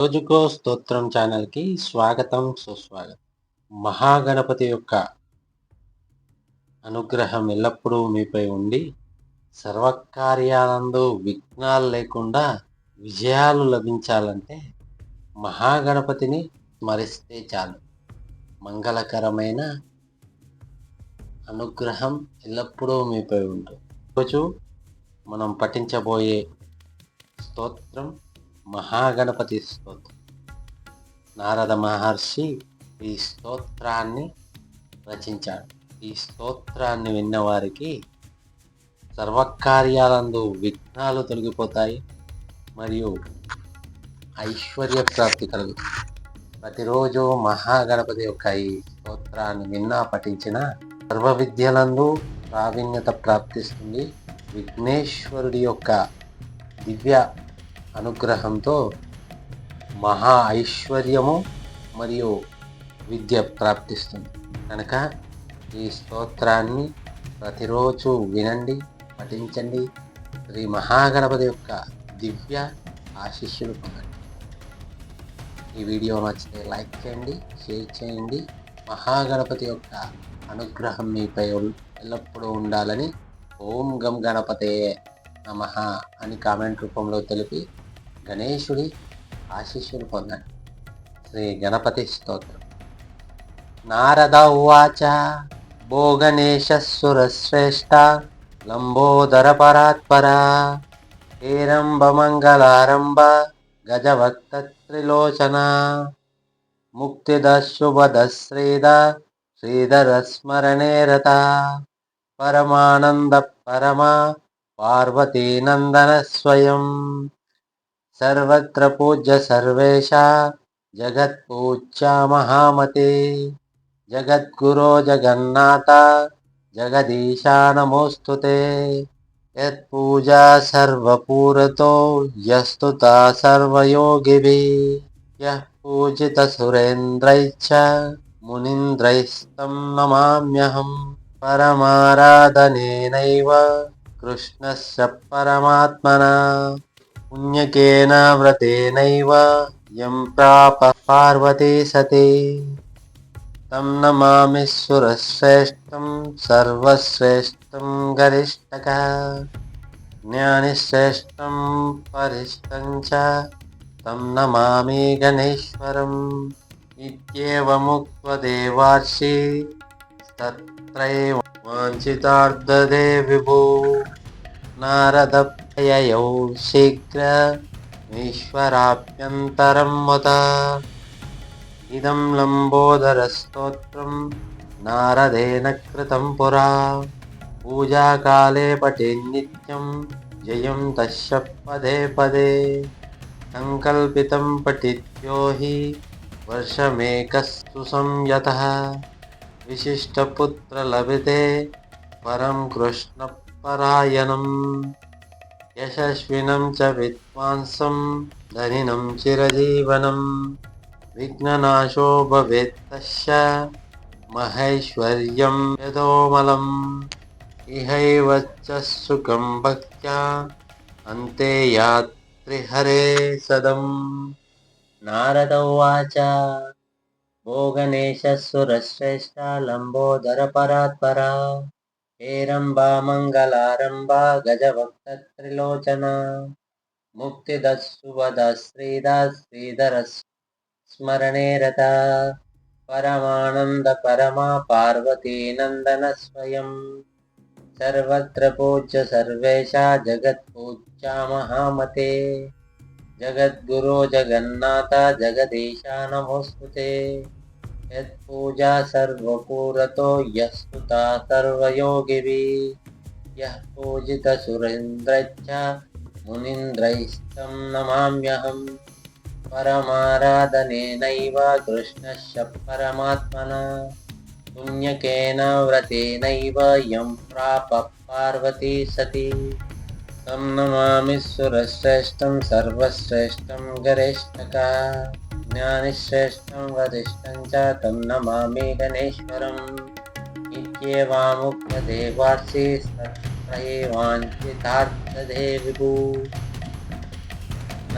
రోజుకో స్తోత్రం ఛానల్కి స్వాగతం సుస్వాగతం. మహాగణపతి యొక్క అనుగ్రహం ఎల్లప్పుడూ మీపై ఉండి సర్వకార్యాలందు విఘ్నాలు లేకుండా విజయాలు లభించాలంటే మహాగణపతిని స్మరిస్తే చాలు. మంగళకరమైన అనుగ్రహం ఎల్లప్పుడూ మీపై ఉంటుంది. రోజు మనం పఠించబోయే స్తోత్రం మహాగణపతి స్తోత్రం. నారద మహర్షి ఈ స్తోత్రాన్ని రచించాడు. ఈ స్తోత్రాన్ని విన్నవారికి సర్వకార్యాలందు విఘ్నాలు తొలగిపోతాయి మరియు ఐశ్వర్య ప్రాప్తి కలుగుతుంది. ప్రతిరోజు మహాగణపతి యొక్క ఈ స్తోత్రాన్ని విన్నా పఠించిన సర్వ విద్యలందు ప్రావీణ్యత ప్రాప్తిస్తుంది. విఘ్నేశ్వరుడి యొక్క దివ్య అనుగ్రహంతో మహా ఐశ్వర్యము మరియు విద్య ప్రాప్తిస్తుంది. కనుక ఈ స్తోత్రాన్ని ప్రతిరోజు వినండి, పఠించండి. శ్రీ మహాగణపతి యొక్క దివ్య ఆశీస్సులు పొందండి. ఈ వీడియో నచ్చితే లైక్ చేయండి, షేర్ చేయండి. మహాగణపతి యొక్క అనుగ్రహం మీపై ఎల్లప్పుడూ ఉండాలని ఓం గం గణపతే నమః అని కామెంట్ రూపంలో తెలిపి గణేశుడి ఆశీస్సులు పొందండి. శ్రీ గణపతి స్తోత్రం. నారద ఉవాచ భో గణేశ సురశ్రేష్ఠ లంబోదర పరాత్పర హేరంబ మంగళారంభ గజవక్త త్రిలోచన ముక్తిద శుభద శ్రీధర స్మరణే రత పరమానంద పరమా పార్వతీ నందన స్వయం సర్వత్ర పూజ్య సర్వేశ జగత్పూజ్య మహామతే జగద్గురో జగన్నాథ జగదీశా నమోస్తుతే యత్పూజా సర్వపూరతో యస్తుతా సర్వయోగిభిః యః పూజిత సురేంద్రైశ్చ మునీంద్రైస్తం నమామ్యహం పరమారాధనేనైవ కృష్ణస్య పరమాత్మనా పుణ్యకేన వ్రతేనైవ యం ప్రాప పార్వతీ సతి తం నమామి సురశ్రేష్టం సర్వశ్రేష్టం గరిష్టక జ్ఞానిశ్రేష్టం పరిష్టం చ తం నమామి గణేశ్వరం ఇత్యేవముక్త్వా దేవార్షి తత్రైవ వాంఛితార్థదే విభూ నారదప్రయయౌ శీఘ్ర ఈశ్వరాభ్యంతరం ముత ఇదం లంబోదర స్తోత్రం నారదేన కృతం పురా పూజాకాలే పఠేన్నిత్యం జయం తస్య పదే పదే సంకల్పితం పఠిత్యో హి వర్షమేకస్తు సంయతః విశిష్టపుత్ర లభతే పరం కృష్ణ పరాయణం యశస్వినం చ విద్వాంసం ధనినం చిరజీవనం విఘ్ననాశో భవేత్ తస్య మహైశ్వర్యం యదోమలం ఇహైవ చ సుఖం భక్త్యా అంతే యాత్రిహరే సదం. నారద ఉవాచ భో గణేశ సురశ్రేష్ఠ లంబోదర పరాత్పర హేరంబా మంగళారంభ గజవక్త త్రిలోచన ముక్తిద శుభద శ్రీధర స్మరణే రత పరమానంద పరమా పార్వతీ నందన స్వయం సర్వత్ర పూజ్య సర్వేశ జగత్పూజ్య మహామతే జగద్గురో జగన్నాథ జగదీశా నమోస్తుతే యత్పూజా సర్వపూరతో యస్తుతా సర్వయోగిభిః యః పూజిత సురేంద్రైశ్చ మునీంద్రైస్తం నమామ్యహం పరమారాధనేనైవ కృష్ణస్య పరమాత్మనా పుణ్యకేన వ్రతేనైవ యం ప్రాప పార్వతీ సతి తం నమామి సురశ్రేష్టం సర్వశ్రేష్టం గరిష్టక జ్ఞానిశ్రేష్టం వరిష్టం చ తం నమామి గణేశ్వరం ఇత్యేవాముక్త దేవార్షి తత్రైవాంఛితార్థదే విభూ